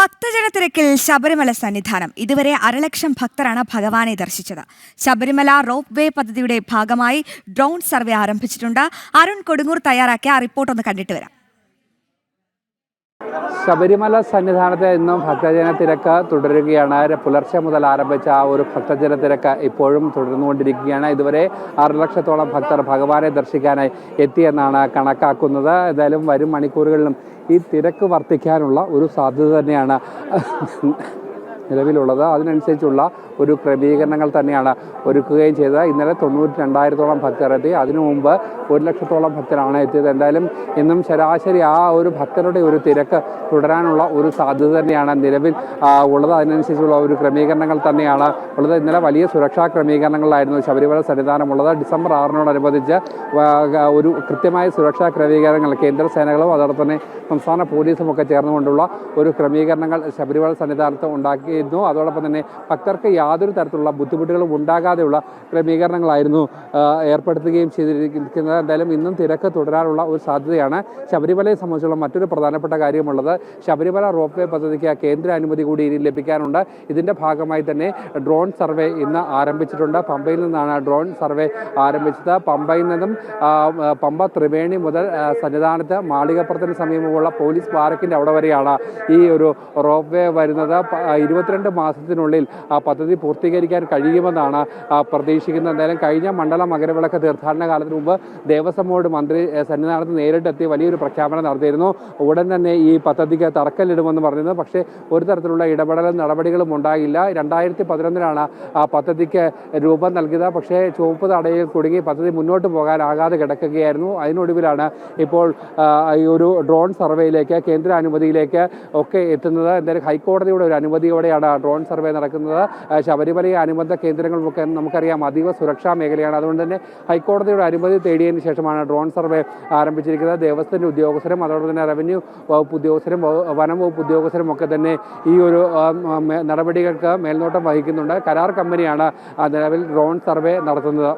ഭക്തജനത്തിരക്കിൽ ശബരിമല സന്നിധാനം ഇതുവരെ 1,00,000 ഭക്തരാണ് ഭഗവാനെ ദർശിച്ചത്. Sabarimala rope way പദ്ധതിയുടെ ഭാഗമായി ഡ്രോൺ സർവേ ആരംഭിച്ചിട്ടുണ്ട്. അരുൺ കൊടുങ്ങൂർ തയ്യാറാക്കിയ റിപ്പോർട്ട് ഒന്ന് കണ്ടിട്ട് വരാം. ശബരിമല സന്നിധാനത്ത് ഇന്നും ഭക്തജന തിരക്ക് തുടരുകയാണ്. പുലർച്ചെ മുതൽ ആരംഭിച്ച ആ ഒരു ഭക്തജന തിരക്ക് ഇപ്പോഴും തുടർന്നുകൊണ്ടിരിക്കുകയാണ്. ഇതുവരെ 6,00,000-ഓളം ഭക്തർ ഭഗവാനെ ദർശിക്കാനായി എത്തിയെന്നാണ് കണക്കാക്കുന്നത്. ഏതായാലും വരും മണിക്കൂറുകളിലും ഈ തിരക്ക് വർദ്ധിക്കാനുള്ള ഒരു സാധ്യത തന്നെയാണ് നിലവിലുള്ളത്. അതിനനുസരിച്ചുള്ള ഒരു ക്രമീകരണങ്ങൾ തന്നെയാണ് ഒരുക്കുകയും ചെയ്തത്. ഇന്നലെ 92,000-ഓളം ഭക്തർ എത്തി. അതിനു മുമ്പ് 1,00,000-ഓളം ഭക്തരാണ് എത്തിയത്. എന്തായാലും ഇന്നും ശരാശരി ആ ഒരു ഭക്തരുടെ ഒരു തിരക്ക് തുടരാനുള്ള ഒരു സാധ്യത തന്നെയാണ് നിലവിൽ ഉള്ളത്. അതിനനുസരിച്ചുള്ള ഒരു ക്രമീകരണങ്ങൾ തന്നെയാണ് ഉള്ളത്. ഇന്നലെ വലിയ സുരക്ഷാ ക്രമീകരണങ്ങളായിരുന്നു ശബരിമല സന്നിധാനമുള്ളത്. ഡിസംബർ 6-നോടനുബന്ധിച്ച് ഒരു കൃത്യമായ സുരക്ഷാ ക്രമീകരണങ്ങൾ കേന്ദ്ര സേനകളും അതോടൊപ്പം തന്നെ സംസ്ഥാന പോലീസും ഒക്കെ ചേർന്നുകൊണ്ടുള്ള ഒരു ക്രമീകരണങ്ങൾ ശബരിമല സന്നിധാനത്ത് ഉണ്ടാക്കിയിരുന്നു. അതോടൊപ്പം തന്നെ ഭക്തർക്ക് യാതൊരു തരത്തിലുള്ള ബുദ്ധിമുട്ടുകളും ഉണ്ടാകാതെയുള്ള ക്രമീകരണങ്ങളായിരുന്നു ഏർപ്പെടുത്തുകയും ചെയ്തിരിക്കുന്നത്. എന്തായാലും ഇന്നും തിരക്ക് തുടരാനുള്ള ഒരു സാധ്യതയാണ്. ശബരിമലയെ സംബന്ധിച്ചുള്ള മറ്റൊരു പ്രധാനപ്പെട്ട കാര്യമുള്ളത്, ശബരിമല റോപ്പ് വേ പദ്ധതിക്ക് കേന്ദ്ര അനുമതി കൂടി ഇനി ലഭിക്കാനുണ്ട്. ഇതിൻ്റെ ഭാഗമായി തന്നെ ഡ്രോൺ സർവേ ഇന്ന് ആരംഭിച്ചിട്ടുണ്ട്. പമ്പയിൽ നിന്നാണ് ഡ്രോൺ സർവേ ആരംഭിച്ചത്. പമ്പയിൽ നിന്നും പമ്പ ത്രിവേണി മുതൽ സന്നിധാനത്ത് മാളികപ്പുറത്തിന് സമീപമുള്ള പോലീസ് പാർക്കിൻ്റെ അവിടെ വരെയാണ് ഈ ഒരു റോപ്പ് വേ വരുന്നത്. 22 മാസത്തിനുള്ളിൽ പദ്ധതി പൂർത്തീകരിക്കാൻ കഴിയുമെന്നാണ് പ്രതീക്ഷിക്കുന്നത്. എന്തായാലും കഴിഞ്ഞ മണ്ഡല മകരവിളക്ക് തീർത്ഥാടന കാലത്തിന് മുമ്പ് ദേവസ്വം ബോർഡ് മന്ത്രി സന്നിധാനത്ത് നേരിട്ടെത്തി വലിയൊരു പ്രഖ്യാപനം നടത്തിയിരുന്നു. ഉടൻ തന്നെ ഈ പദ്ധതിക്ക് തറക്കല്ലിടുമെന്ന് പറഞ്ഞിരുന്നു. പക്ഷേ ഒരു തരത്തിലുള്ള ഇടപെടലും നടപടികളും ഉണ്ടായില്ല. 2011-ലാണ് പദ്ധതിക്ക് രൂപം നൽകിയത്. പക്ഷേ ചുവപ്പ് തടയിൽ കുടുങ്ങി പദ്ധതി മുന്നോട്ട് പോകാനാകാതെ കിടക്കുകയായിരുന്നു. അതിനൊടുവിലാണ് ഇപ്പോൾ ഈ ഒരു ഡ്രോൺ സർവേയിലേക്ക് കേന്ദ്ര അനുമതിയിലേക്ക് ഒക്കെ എത്തുന്നത്. എന്തായാലും ഹൈക്കോടതിയുടെ ഒരു അനുമതിയോടെയാണ് ഡ്രോൺ സർവേ നടക്കുന്നത്. ശബരിമല അനുബന്ധ കേന്ദ്രങ്ങളുമൊക്കെ നമുക്കറിയാം അതീവ സുരക്ഷാ മേഖലയാണ്. അതുകൊണ്ട് തന്നെ ഹൈക്കോടതിയുടെ അനുമതി തേടിയതിന് ശേഷമാണ് ഡ്രോൺ സർവേ ആരംഭിച്ചിരിക്കുന്നത്. ദേവസ്വത്തിൻ്റെ ഉദ്യോഗസ്ഥരും അതോടൊപ്പം തന്നെ റവന്യൂ വകുപ്പ് ഉദ്യോഗസ്ഥരും വനം വകുപ്പ് ഉദ്യോഗസ്ഥരും ഒക്കെ തന്നെ ഈ ഒരു നടപടികൾക്ക് മേൽനോട്ടം വഹിക്കുന്നുണ്ട്. കരാർ കമ്പനിയാണ് നിലവിൽ ഡ്രോൺ സർവേ നടത്തുന്നത്.